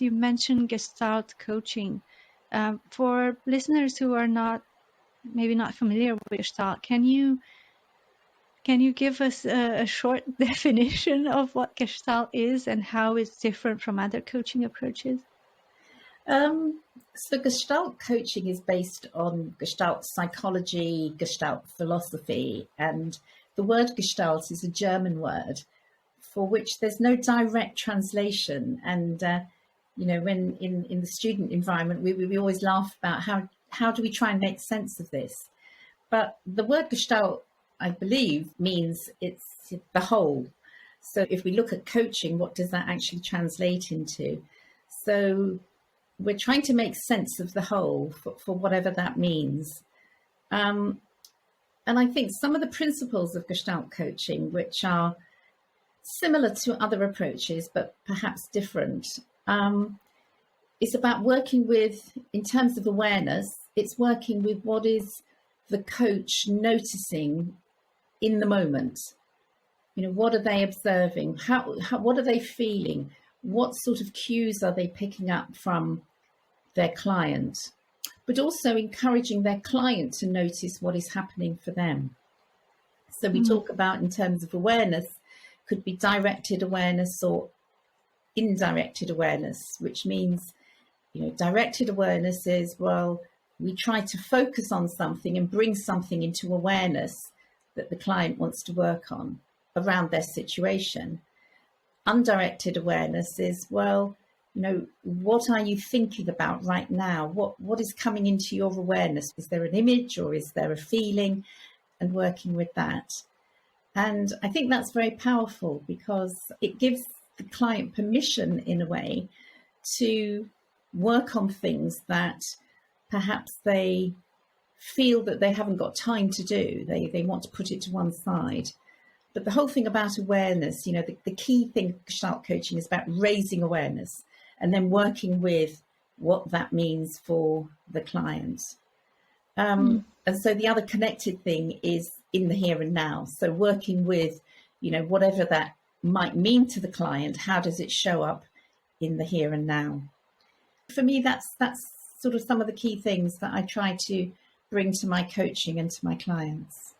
you mentioned Gestalt coaching. For listeners who are maybe not familiar with Gestalt, can you give us a short definition of what Gestalt is and how it's different from other coaching approaches? So Gestalt coaching is based on Gestalt psychology, Gestalt philosophy, and the word Gestalt is a German word for which there's no direct translation. And, when in the student environment, we always laugh about how do we try and make sense of this? But the word Gestalt, I believe, means it's the whole. So if we look at coaching, what does that actually translate into? So we're trying to make sense of the whole for whatever that means. And I think some of the principles of Gestalt coaching, which are similar to other approaches, but perhaps different, it's about working with, in terms of awareness, it's working with what is the coach noticing in the moment. What are they observing? What are they feeling? What sort of cues are they picking up from their client? But also encouraging their client to notice what is happening for them. So we talk about, in terms of awareness, could be directed awareness or indirected awareness, which means, directed awareness is, well, we try to focus on something and bring something into awareness that the client wants to work on around their situation. Undirected awareness is, well, what are you thinking about right now? What is coming into your awareness? Is there an image or is there a feeling? And working with that. And I think that's very powerful because it gives the client permission, in a way, to work on things that perhaps they feel that they haven't got time to do. They want to put it to one side. But the whole thing about awareness, the key thing of Gestalt coaching is about raising awareness and then working with what that means for the client. And so the other connected thing is in the here and now. So working with, whatever that might mean to the client, how does it show up in the here and now? For me, that's sort of some of the key things that I try to bring to my coaching and to my clients.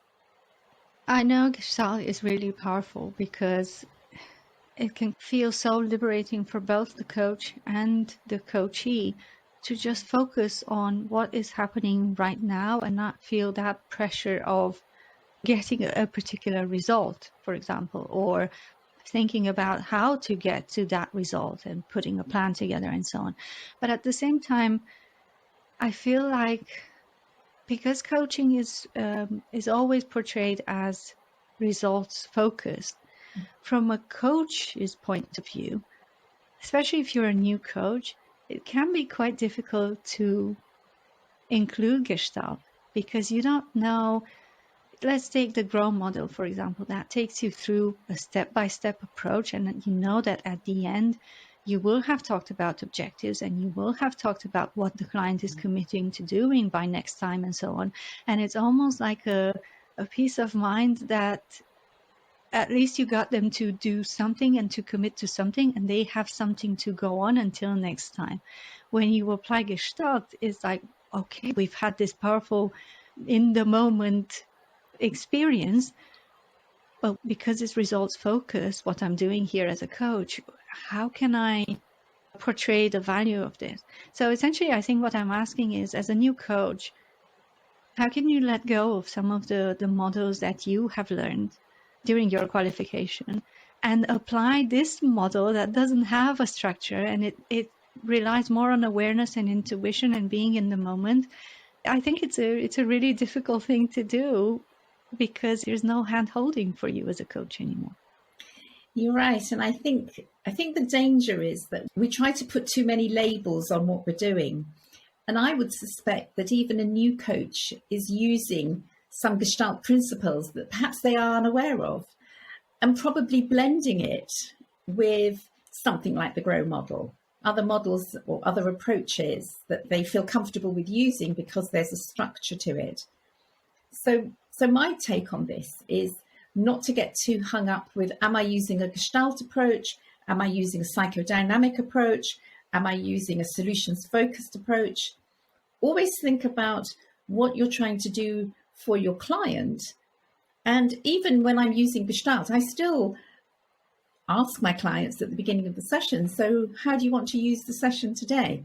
I know Gestalt is really powerful because it can feel so liberating for both the coach and the coachee to just focus on what is happening right now and not feel that pressure of getting a particular result, for example, or thinking about how to get to that result and putting a plan together and so on. But at the same time, I feel like because coaching is always portrayed as results focused, from a coach's point of view, especially if you're a new coach, it can be quite difficult to include Gestalt because you don't know. Let's take the GROW model, for example, that takes you through a step-by-step approach, and you know that at the end you will have talked about objectives and you will have talked about what the client is committing to doing by next time and so on. And it's almost like a peace of mind that at least you got them to do something and to commit to something, and they have something to go on until next time. When you apply Gestalt, it's like, okay, we've had this powerful in the moment experience, but because it's results focused, what I'm doing here as a coach, how can I portray the value of this? So essentially, I think what I'm asking is, as a new coach, how can you let go of some of the models that you have learned during your qualification and apply this model that doesn't have a structure and it relies more on awareness and intuition and being in the moment? I think it's a really difficult thing to do because there's no hand holding for you as a coach anymore. You're right. And I think the danger is that we try to put too many labels on what we're doing. And I would suspect that even a new coach is using some Gestalt principles that perhaps they are unaware of and probably blending it with something like the GROW model, other models or other approaches that they feel comfortable with using because there's a structure to it. So my take on this is not to get too hung up with, am I using a Gestalt approach? Am I using a psychodynamic approach? Am I using a solutions-focused approach? Always think about what you're trying to do for your client. And even when I'm using Gestalt, I still ask my clients at the beginning of the session, so how do you want to use the session today?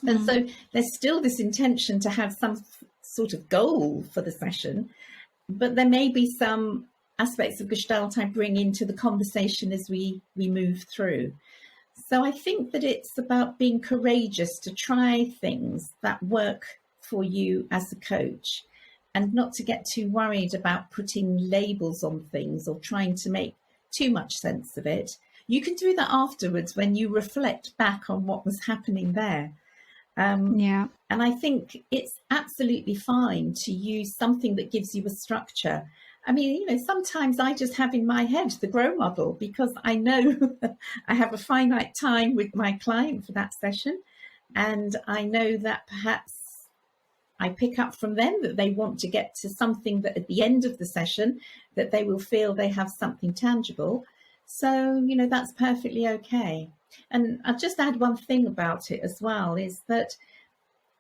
And so there's still this intention to have some sort of goal for the session, but there may be some aspects of Gestalt I bring into the conversation as we move through. So I think that it's about being courageous to try things that work for you as a coach, and not to get too worried about putting labels on things or trying to make too much sense of it. You can do that afterwards when you reflect back on what was happening there. Yeah. And I think it's absolutely fine to use something that gives you a structure. I mean, you know, sometimes I just have in my head the GROW model because I know I have a finite time with my client for that session. And I know that perhaps I pick up from them that they want to get to something that at the end of the session, that they will feel they have something tangible. So, you know, that's perfectly okay. And I'll just add one thing about it as well, is that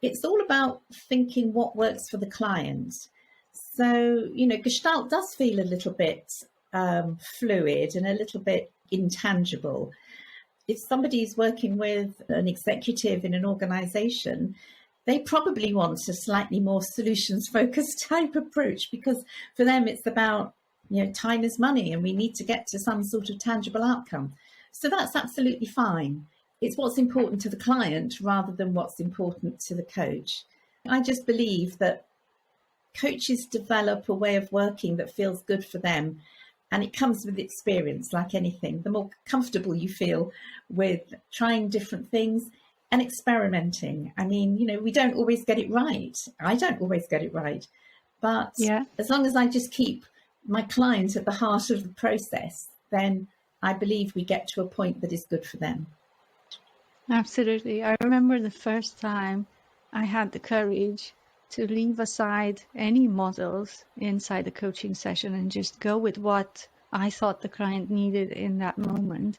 it's all about thinking what works for the client. So, you know, Gestalt does feel a little bit fluid and a little bit intangible. If somebody is working with an executive in an organization, they probably want a slightly more solutions-focused type approach, because for them it's about, you know, time is money and we need to get to some sort of tangible outcome. So that's absolutely fine. It's what's important to the client rather than what's important to the coach. I just believe that coaches develop a way of working that feels good for them, and it comes with experience, like anything. The more comfortable you feel with trying different things and experimenting. I mean, you know, we don't always get it right. I don't always get it right. But as long as I just keep my client at the heart of the process, then I believe we get to a point that is good for them. Absolutely. I remember the first time I had the courage to leave aside any models inside the coaching session and just go with what I thought the client needed in that moment.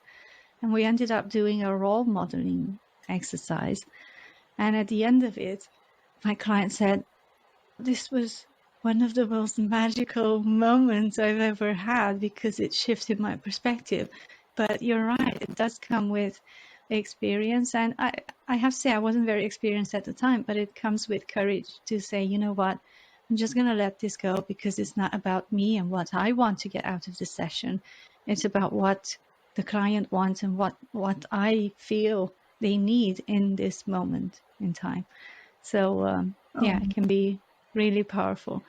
And we ended up doing a role modeling exercise. And at the end of it, my client said, this was one of the most magical moments I've ever had because it shifted my perspective. But you're right, it does come with experience. And I have to say, I wasn't very experienced at the time, but it comes with courage to say, you know what, I'm just going to let this go because it's not about me and what I want to get out of the session. It's about what the client wants and what I feel they need in this moment in time. So, yeah, it can be really powerful.